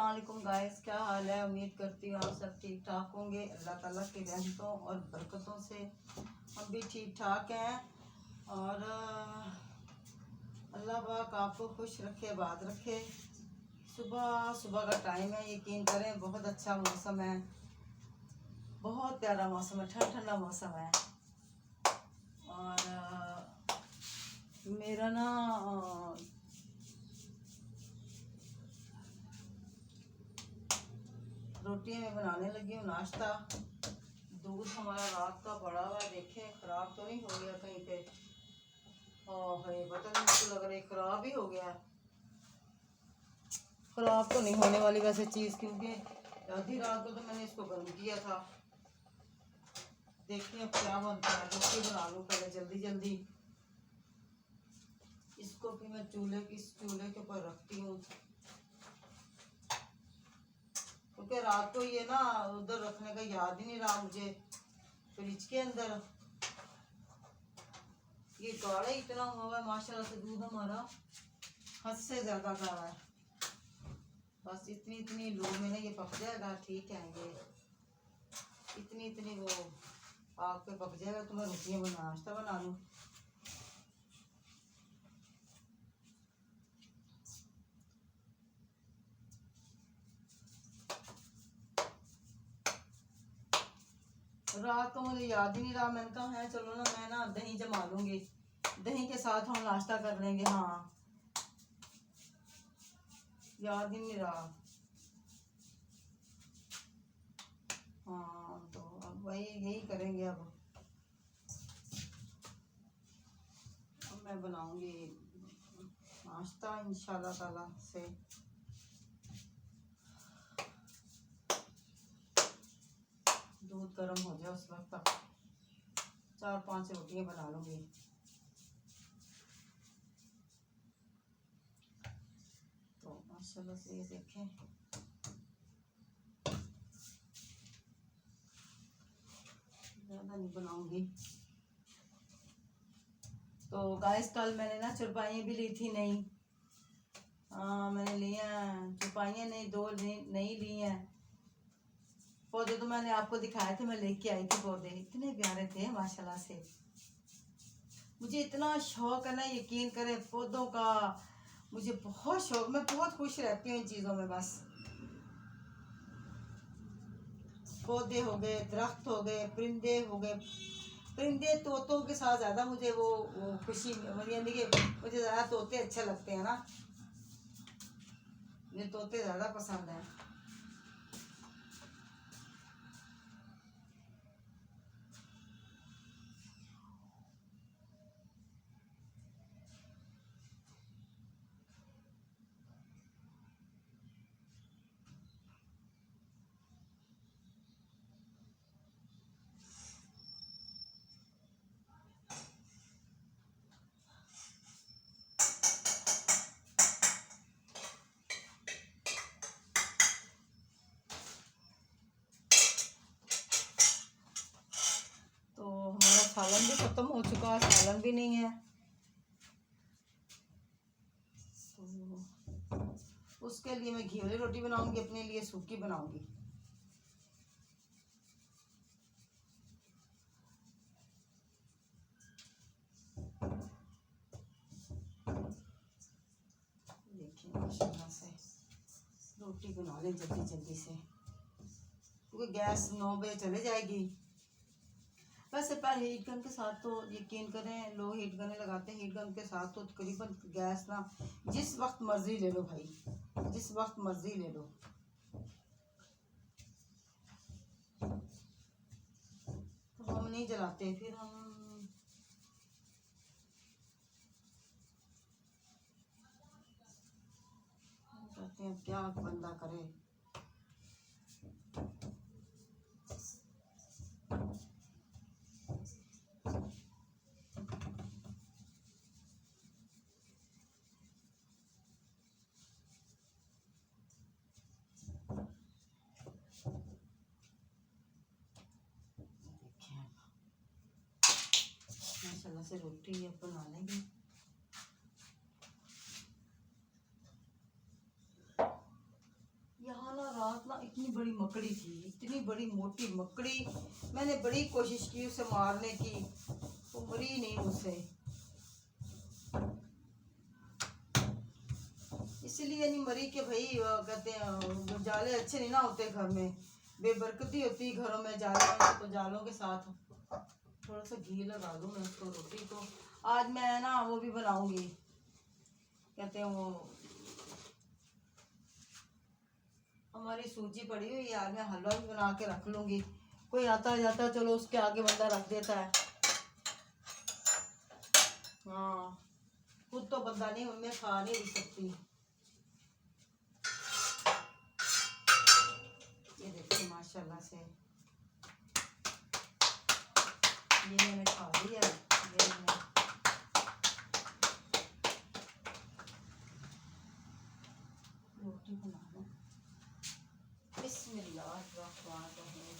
अस्सलाम वालेकुम गाइस, क्या हाल है। उम्मीद करती हूँ आप सब ठीक ठाक होंगे। अल्लाह ताला की रहमतों और बरकतों से हम भी ठीक ठाक हैं। और अल्लाह पाक आपको खुश रखे, आबाद रखे। सुबह सुबह का टाइम है, यकीन करें बहुत अच्छा मौसम है, बहुत प्यारा मौसम है, ठंडा ठंडा मौसम है। और मेरा ना रोटियां मैं बनाने लगी हूँ, नाश्ता। दूध हमारा रात का पड़ा हुआ है, देखें ख़राब तो नहीं हो गया कहीं पे। ओह पता नहीं, मुझको लग रहा है ख़राब ही हो गया। ख़राब तो नहीं होने वाली वैसे चीज़, क्योंकि आधी रात को तो मैंने इसको गर्म किया था। देखते हैं अब क्या बनता है। रोटी बना लूँ पहले जल्दी जल्दी। इसको फिर मैं इस चूल्हे के ऊपर रखती हूँ, क्योंकि रात को ये ना उधर रखने का याद ही नहीं रहा मुझे, फ्रिज के अंदर। ये गाढ़ा इतना हुआ है माशाल्लाह से, दूध हमारा हद से ज़्यादा गाढ़ा है। बस इतनी इतनी लो में ना ये पक जाएगा, ठीक है। ये इतनी इतनी वो आग पे पक जाएगा तो मैं रोटियाँ नाश्ता बना लूँ। रात को मुझे याद ही नहीं रहा, मैंने कहा है चलो ना मैं ना दही जमा लूँगी, दही के साथ हम नाश्ता कर लेंगे। हाँ याद ही नहीं रहा। हाँ तो अब वही यही करेंगे। अब मैं बनाऊंगी नाश्ता इंशाल्लाह ताला से। दूध गर्म हो जाए उस वक्त तक 4-5 रोटियां बना लूँगी। तो माशाल्लाह से ये देखें, ज़्यादा नहीं बनाऊंगी। तो गाइस कल मैंने ना चरपाइयाँ भी ली थी नई। मैंने ली हैं चरपाइयाँ नई, 2 नई ली हैं। पौधे तो मैंने आपको दिखाए थे, मैं लेके आई थी। पौधे इतने प्यारे थे माशाल्लाह से। मुझे इतना शौक है ना, यकीन करें पौधों का, मुझे बहुत शौक। मैं बहुत खुश रहती हूँ इन चीज़ों में। बस पौधे हो गए, दरख्त हो गए, परिंदे हो गए। परिंदे तोतों के साथ ज़्यादा मुझे वो खुशी, यानी कि मुझे ज़्यादा तोते अच्छे लगते हैं ना, मुझे तोते ज़्यादा पसंद हैं। तो हमारा सालन भी ख़त्म हो चुका है, सालन भी नहीं है। तो उसके लिए मैं घी वाली रोटी बनाऊंगी, अपने लिए सूखी बनाऊंगी। देखिए माशाल्लाह से रोटी बना लें जल्दी जल्दी से, क्योंकि गैस 9 बजे चले जाएगी। वैसे पहले हीट गन के साथ तो यकीन करें लोग हीट गन लगाते हैं। हीट गन के साथ तो तकरीबन गैस ना जिस वक्त मर्जी ले लो भाई, जिस वक्त मर्जी ले लो। तो हम नहीं जलाते, फिर हम कहते हैं क्या बंदा करे। माशाल्लाह से रोटी ये बना लेंगे। यहाँ इतनी बड़ी मकड़ी थी, इतनी बड़ी मोटी मकड़ी। मैंने बड़ी कोशिश की उसे मारने की, वो मरी नहीं मुझसे। इसलिए नहीं मरी कि भाई कहते हैं जाले अच्छे नहीं ना होते घर में, बेबरकती होती घरों में जाले। तो जालों के साथ थोड़ा सा घी लगा दूँ मैं उसको, रोटी को। आज मैं ना वो भी बनाऊंगी, कहते हैं वो, हमारी सूजी पड़ी हुई यार, मैं हलवा भी बना के रख लूंगी। कोई आता जाता चलो उसके आगे बंदा रख देता है। हाँ, खुद तो बंदा नहीं, मैं खा नहीं भी सकती। ये देखिए माशाल्लाह से ये मैंने खा लिया। ये मैंने रोटी बना लूं। बिस्मिल्लाहिर्रहमानिर्रहीम।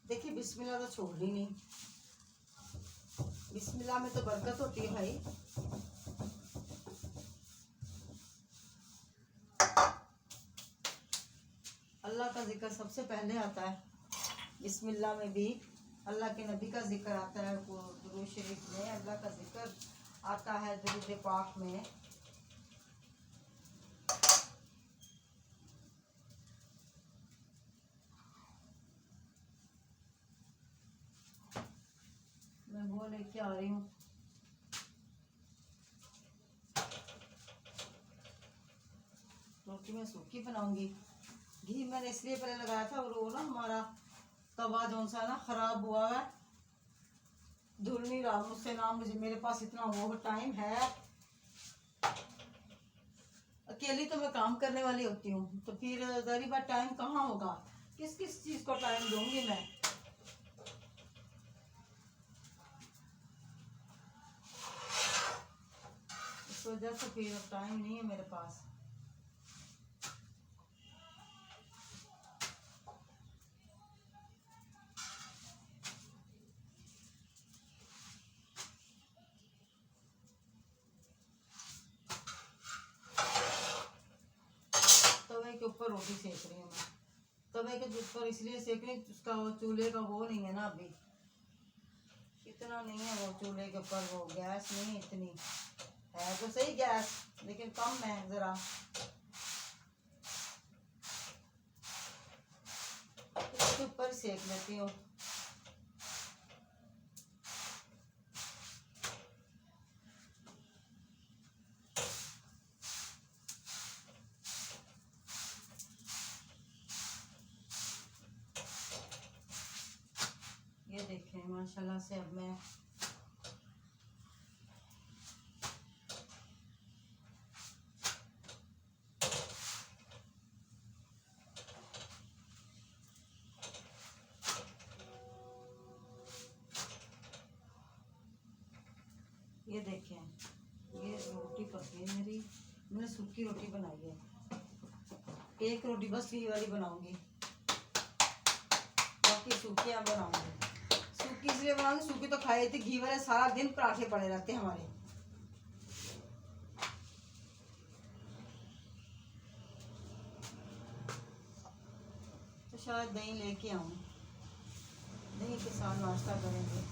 देखिए बिस्मिल्लाह तो छोड़नी नहीं, बिस्मिल्लाह में तो बरकत होती है भाई। अल्लाह का जिक्र सबसे पहले आता है, बिस्मिल्लाह में भी अल्लाह के नबी का जिक्र आता है, दुरूद शरीफ में अल्लाह का जिक्र आता है, दुरूद पाक में। मैं वो लेके आ रही हूँ। रोटी मैं सूखी बनाऊंगी। घी मैंने इसलिए पहले लगाया था, और वो ना हमारा तवा जो सा ना खराब हुआ है, धुल नहीं रहा मुझसे ना, मुझे मेरे पास इतना वो टाइम है। अकेली तो मैं काम करने वाली होती हूँ, तो फिर जरी बार टाइम कहाँ होगा, किस किस चीज को टाइम दूंगी मैं। इस वजह से फिर टाइम नहीं है मेरे पास। तवे के ऊपर रोटी सेक रही हूँ मैं। तवे के ऊपर इसलिए सेक रही, उसका वो चूल्हे का वो नहीं है ना, अभी इतना नहीं है वो चूल्हे के ऊपर, वो गैस नहीं इतनी है, तो सही गैस लेकिन कम है जरा। इसके ऊपर सेक लेती हूँ। ये देखें माशाल्लाह से अब मैं ये देखें, ये रोटी पकी है मेरी। मैंने सूखी रोटी बनाई है, एक रोटी बस घी वाली बनाऊंगी, बाकी सूखी बनाऊंगी। सूखी इसलिए बनाऊंगी, सूखी तो खाई थी, घी वाले सारा दिन पराठे पड़े रहते हैं हमारे। तो शायद दही लेके आऊँ, दही के साथ नाश्ता करेंगे।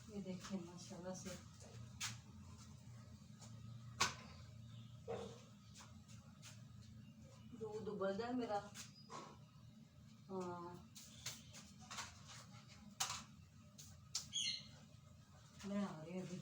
ये देखिए माशाल्लाह से दूध उबल जाए मेरा। हाँ, मैं आ रही हूँ अभी।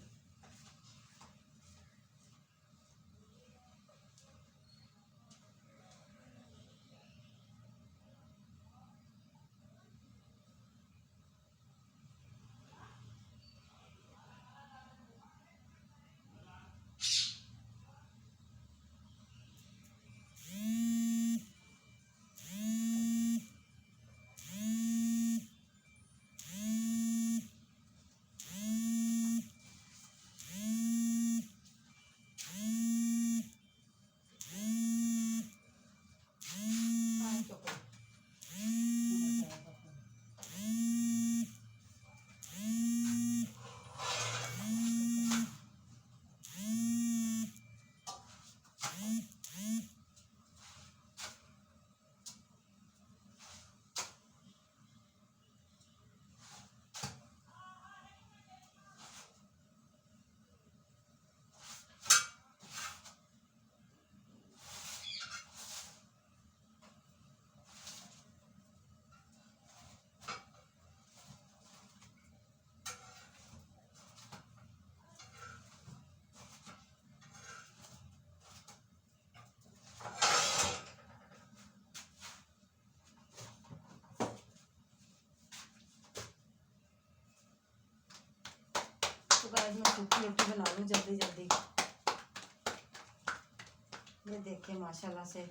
तो गाइस मैं सूखी रोटी बना लूँ जल्दी जल्दी। ये देखिए माशाल्लाह से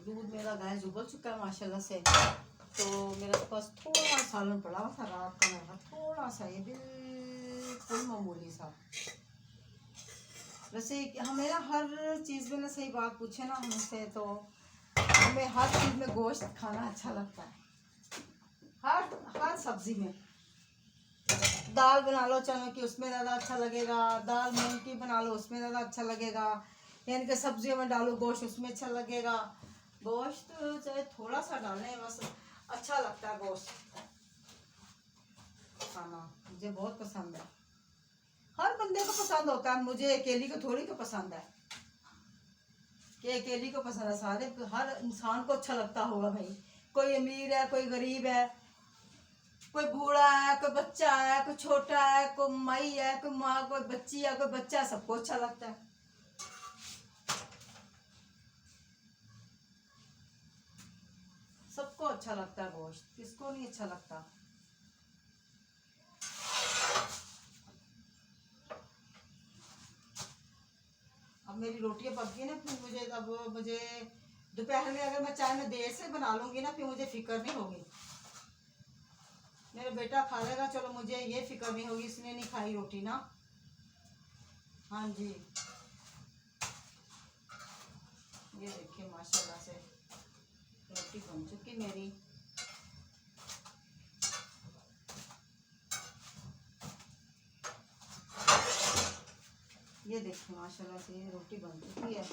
दूध मेरा गैस उबल चुका है माशाल्लाह से। तो मेरे पास थोड़ा सालन पड़ा हुआ था रात का, मेरा थोड़ा सा, ये बिल्कुल मामूली सा। वैसे हमें ना हर चीज़ में ना सही बात पूछे ना हमसे तो हमें हर चीज़ में गोश्त खाना अच्छा लगता है। हर सब्जी में दाल बना लो चने की उसमें ज़्यादा अच्छा लगेगा, दाल मूंग की बना लो उसमें ज़्यादा अच्छा लगेगा, यानी कि सब्जियों में डालो गोश्त उसमें अच्छा लगेगा। गोश्त चाहे थोड़ा सा डालें बस अच्छा लगता है गोश्त खाना, मुझे बहुत पसंद है। हर बंदे को पसंद होता है, मुझे अकेली को थोड़ी को पसंद है कि अकेली को पसंद है, सारे हर इंसान को अच्छा लगता होगा भाई। कोई अमीर है, कोई गरीब है, कोई बूढ़ा है, कोई बच्चा है, कोई छोटा है, कोई माई है, कोई माँ, कोई बच्ची है, कोई बच्चा, सबको अच्छा लगता है। सबको अच्छा लगता है गोश्त, किसको नहीं अच्छा लगता। अब मेरी रोटियां पक गई ना, फिर मुझे दोपहर में अगर मैं चाय में देर से बना लूंगी ना, फिर मुझे फिक्र नहीं होगी। मेरा बेटा खा लेगा, चलो मुझे ये फिक्र नहीं होगी इसने नहीं खाई रोटी ना। हाँ जी, ये देखिए माशाल्लाह से रोटी बन चुकी मेरी। ये देखिए माशाल्लाह से ये रोटी बन चुकी है।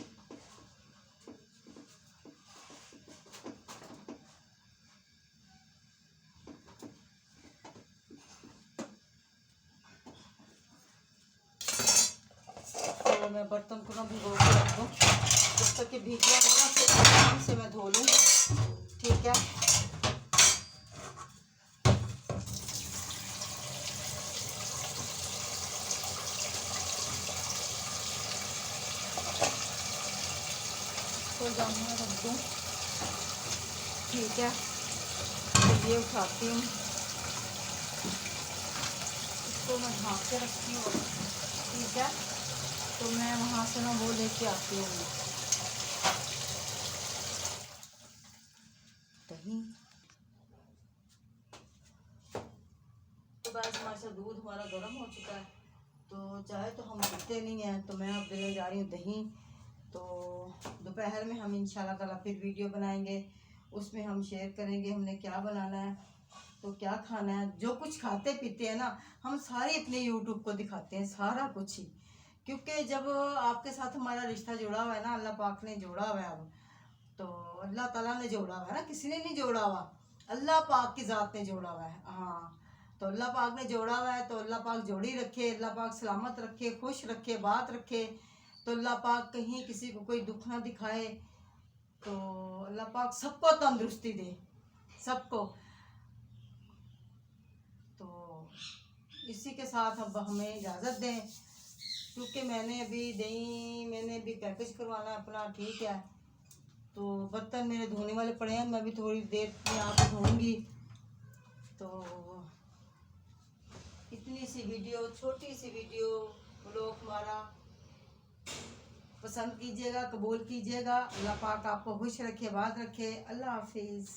तो मैं बर्तन को ना भिगो के रख दूँ, जब तक कि भीग गया होगा फिर आराम से मैं धो लूँ। ठीक है, तो जाऊँगा रख दूँ। ठीक है, तो ये उठाती हूँ, इसको मैं ढाँप के रखती हूँ। ठीक है, तो मैं वहाँ से ना वो लेके आती हूँ दही। तो बस हमारा दूध हमारा गर्म हो चुका है, तो चाय तो हम पीते नहीं हैं, तो मैं अब ले जा रही हूँ दही। तो दोपहर में हम इंशाल्लाह ताला फिर वीडियो बनाएंगे, उसमें हम शेयर करेंगे हमने क्या बनाना है, तो क्या खाना है। जो कुछ खाते पीते हैं ना, हम सारे अपने यूट्यूब को दिखाते हैं, सारा कुछ ही, क्योंकि जब आपके साथ हमारा रिश्ता जुड़ा हुआ है ना, अल्लाह पाक ने जोड़ा हुआ है। अब तो अल्लाह ताला ने जोड़ा हुआ है ना, किसी ने नहीं जोड़ा हुआ, अल्लाह पाक की ज़ात ने जोड़ा हुआ है। हाँ, तो अल्लाह पाक ने जोड़ा हुआ है, तो अल्लाह पाक जोड़ी रखे, अल्लाह पाक सलामत रखे, खुश रखे, बात रखे। तो अल्लाह पाक कहीं किसी को कोई दुख ना दिखाए, तो अल्लाह पाक सबको तंदुरुस्ती दे, सबको। तो इसी के साथ अब हमें इजाज़त दें, क्योंकि मैंने अभी पैकेज करवाना है अपना। ठीक है, तो बर्तन मेरे धोने वाले पड़े हैं, मैं भी थोड़ी देर में आप धोऊंगी। तो इतनी सी वीडियो, छोटी सी वीडियो व्लॉग हमारा पसंद कीजिएगा, कबूल कीजिएगा। अल्लाह पाक आपको खुश रखे, बात रखे। अल्लाह हाफिज़।